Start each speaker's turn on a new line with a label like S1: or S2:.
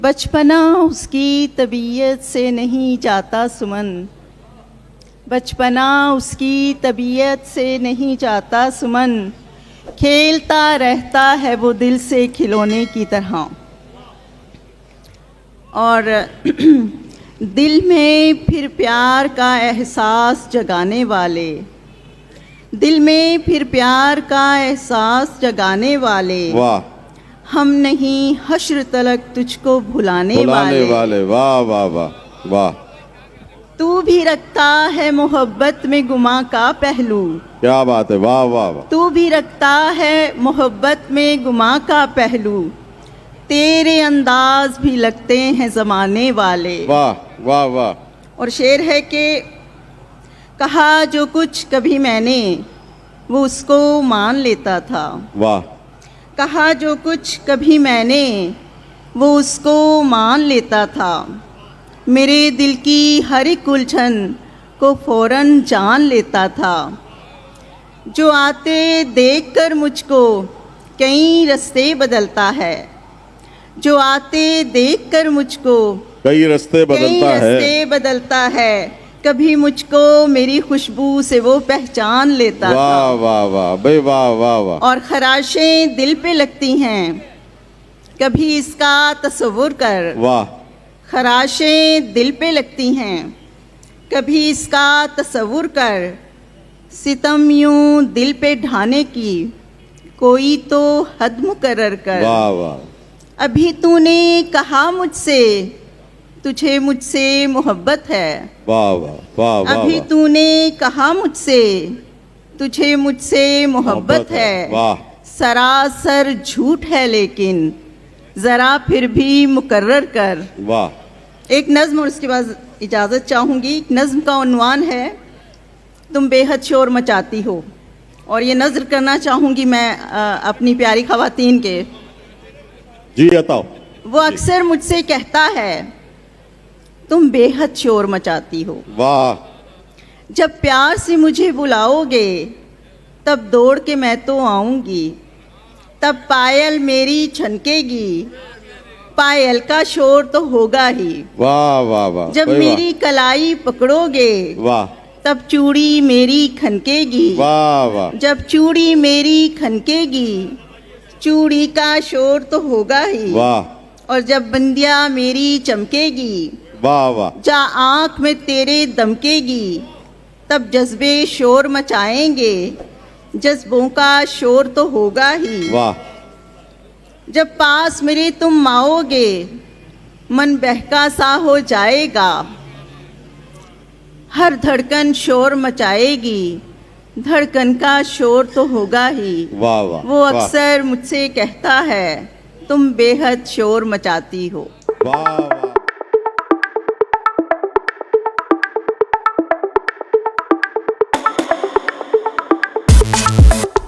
S1: बचपना उसकी तबीयत से नहीं जाता सुमन, बचपना उसकी तबीयत से नहीं जाता सुमन, खेलता रहता है वो दिल से खिलौने की तरह। और दिल में फिर प्यार का एहसास जगाने वाले, दिल में फिर प्यार का एहसास जगाने वाले,
S2: वाह
S1: हम नहीं हश्र तलक तुझको भुलाने वाले।
S2: वाह वाह वाह वाह।
S1: तू भी रखता है मोहब्बत में गुमा का पहलू,
S2: क्या बात है, वाह वाह वाह।
S1: तू भी रखता है मोहब्बत में गुमा का पहलू, तेरे अंदाज भी लगते हैं जमाने वाले।
S2: वाह वाह वाह।
S1: और शेर है कि कहा जो कुछ कभी मैंने वो उसको मान लेता था,
S2: वाह।
S1: कहा जो कुछ कभी मैंने वो उसको मान लेता था, मेरे दिल की हर एक उलझन को फौरन जान लेता था। जो आते देखकर मुझको कई रास्ते बदलता है, जो आते देखकर मुझको
S2: कई रास्ते
S1: बदलता है, कभी मुझको मेरी खुशबू से वो पहचान लेता था।
S2: वाह वाह वाह भाई, वाह वाह वाह।
S1: और खराशें दिल पे लगती हैं, कभी इसका तसव्वुर कर।
S2: वाह।
S1: खराशें दिल पे लगती हैं, कभी इसका तसव्वुर कर, सितम यूं दिल पे ढाने की कोई तो हद मुकर्रर कर।
S2: वाह वाह।
S1: अभी तूने कहा मुझसे तुझे मुझसे मोहब्बत है,
S2: वाह वाह वाह वाह।
S1: अभी तूने कहा मुझसे तुझे मुझसे मोहब्बत है।
S2: वाह।
S1: सरासर झूठ है लेकिन जरा फिर भी मुकर्रर कर।
S2: वाह।
S1: एक नज्म और उसके बाद इजाज़त चाहूँगी। नज्म का उन्वान है तुम बेहद शोर मचाती हो, और ये नज़र करना चाहूँगी मैं अपनी प्यारी ख़वातीन के।
S2: जी बताओ।
S1: वो अक्सर मुझसे कहता है तुम बेहद शोर मचाती हो।
S2: वाह।
S1: जब प्यार से मुझे बुलाओगे तब दौड़ के मैं तो आऊंगी, तब पायल मेरी छनकेगी, पायल का शोर तो होगा ही।
S2: वाह वाह वाह।
S1: जब मेरी कलाई पकड़ोगे
S2: वाह,
S1: तब चूड़ी मेरी खनकेगी।
S2: वाह वाह।
S1: जब चूड़ी मेरी खनकेगी, चूड़ी का शोर तो होगा ही।
S2: वाह।
S1: और जब बंदिया मेरी चमकेगी,
S2: वाह वाह।
S1: जा आँख में तेरे दमकेगी, तब जज्बे शोर मचाएंगे, जज्बों का शोर तो होगा ही।
S2: वाह।
S1: जब पास मेरे तुम आओगे मन बहका सा हो जाएगा, हर धड़कन शोर मचाएगी, धड़कन का शोर तो होगा ही।
S2: वाह वाह।
S1: वो अक्सर मुझसे कहता है तुम बेहद शोर मचाती हो।
S2: वाह।